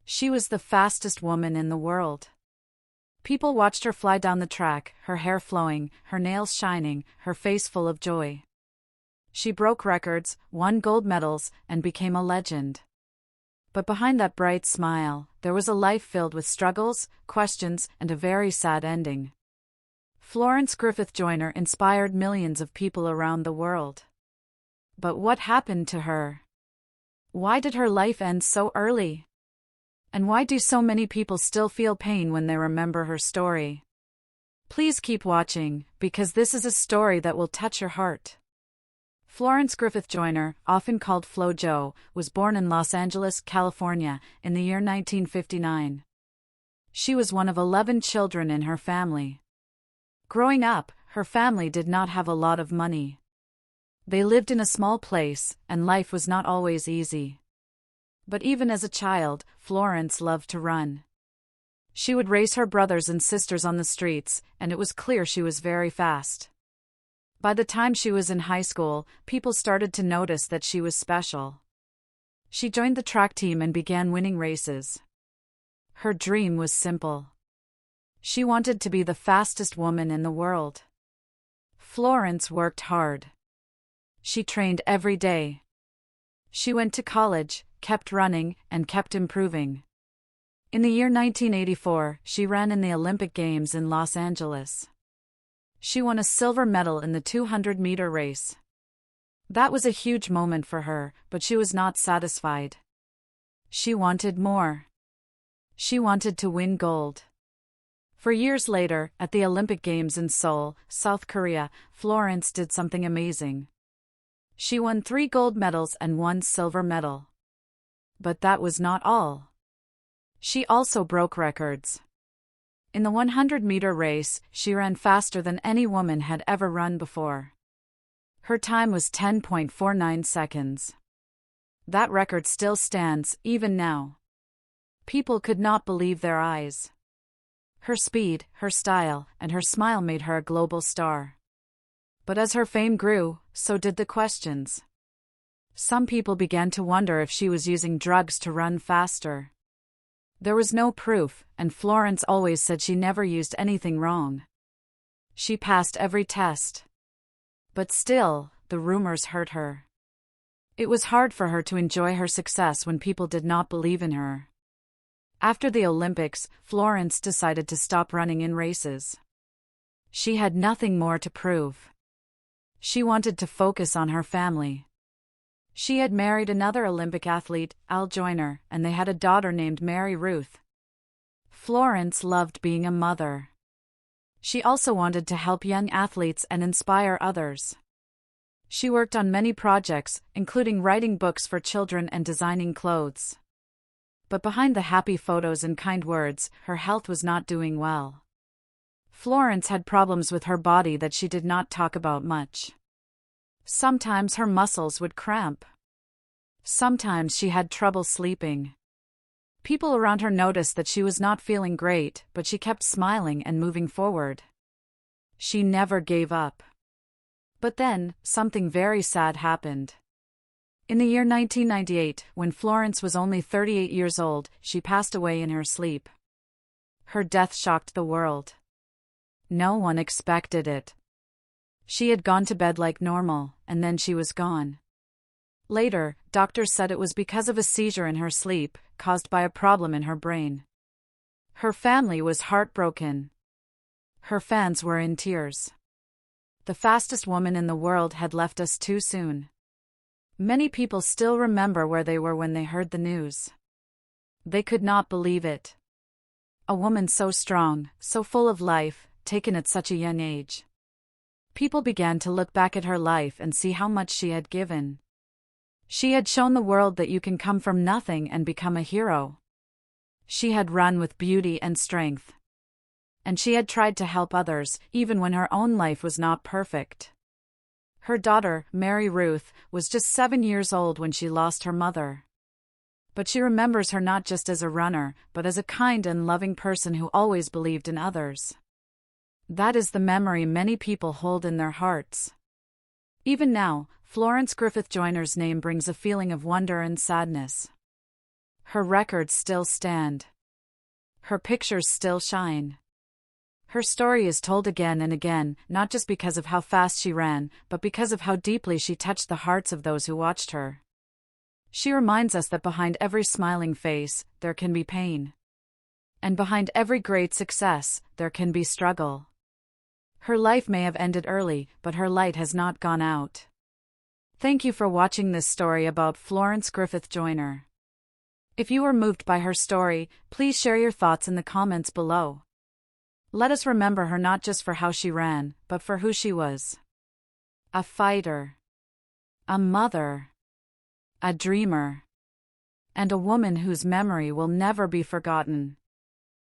She was the fastest woman in the world. People watched her fly down the track, her hair flowing, her nails shining, her face full of joy. She broke records, won gold medals, and became a legend. But behind that bright smile, there was a life filled with struggles, questions, and a very sad ending. Florence Griffith Joyner inspired millions of people around the world. But what happened to her? Why did her life end so early? And why do so many people still feel pain when they remember her story? Please keep watching, because this is a story that will touch your heart. Florence Griffith Joyner, often called Flo Jo, was born in Los Angeles, California, in the year 1959. She was one of 11 children in her family. Growing up, her family did not have a lot of money. They lived in a small place, and life was not always easy. But even as a child, Florence loved to run. She would race her brothers and sisters on the streets, and it was clear she was very fast. By the time she was in high school, people started to notice that she was special. She joined the track team and began winning races. Her dream was simple. She wanted to be the fastest woman in the world. Florence worked hard. She trained every day. She went to college, kept running, and kept improving. In the year 1984, she ran in the Olympic Games in Los Angeles. She won a silver medal in the 200-meter race. That was a huge moment for her, but she was not satisfied. She wanted more. She wanted to win gold. For years later, at the Olympic Games in Seoul, South Korea, Florence did something amazing. She won 3 gold medals and 1 silver medal. But that was not all. She also broke records. In the 100-meter race, she ran faster than any woman had ever run before. Her time was 10.49 seconds. That record still stands, even now. People could not believe their eyes. Her speed, her style, and her smile made her a global star. But as her fame grew, so did the questions. Some people began to wonder if she was using drugs to run faster. There was no proof, and Florence always said she never used anything wrong. She passed every test. But still, the rumors hurt her. It was hard for her to enjoy her success when people did not believe in her. After the Olympics, Florence decided to stop running in races. She had nothing more to prove. She wanted to focus on her family. She had married another Olympic athlete, Al Joyner, and they had a daughter named Mary Ruth. Florence loved being a mother. She also wanted to help young athletes and inspire others. She worked on many projects, including writing books for children and designing clothes. But behind the happy photos and kind words, her health was not doing well. Florence had problems with her body that she did not talk about much. Sometimes her muscles would cramp. Sometimes she had trouble sleeping. People around her noticed that she was not feeling great, but she kept smiling and moving forward. She never gave up. But then, something very sad happened. In the year 1998, when Florence was only 38 years old, she passed away in her sleep. Her death shocked the world. No one expected it. She had gone to bed like normal, and then she was gone. Later, doctors said it was because of a seizure in her sleep, caused by a problem in her brain. Her family was heartbroken. Her fans were in tears. The fastest woman in the world had left us too soon. Many people still remember where they were when they heard the news. They could not believe it. A woman so strong, so full of life, taken at such a young age. People began to look back at her life and see how much she had given. She had shown the world that you can come from nothing and become a hero. She had run with beauty and strength. And she had tried to help others, even when her own life was not perfect. Her daughter, Mary Ruth, was just 7 years old when she lost her mother. But she remembers her not just as a runner, but as a kind and loving person who always believed in others. That is the memory many people hold in their hearts. Even now, Florence Griffith Joyner's name brings a feeling of wonder and sadness. Her records still stand. Her pictures still shine. Her story is told again and again, not just because of how fast she ran, but because of how deeply she touched the hearts of those who watched her. She reminds us that behind every smiling face, there can be pain. And behind every great success, there can be struggle. Her life may have ended early, but her light has not gone out. Thank you for watching this story about Florence Griffith Joyner. If you were moved by her story, please share your thoughts in the comments below. Let us remember her not just for how she ran, but for who she was. A fighter. A mother. A dreamer. And a woman whose memory will never be forgotten.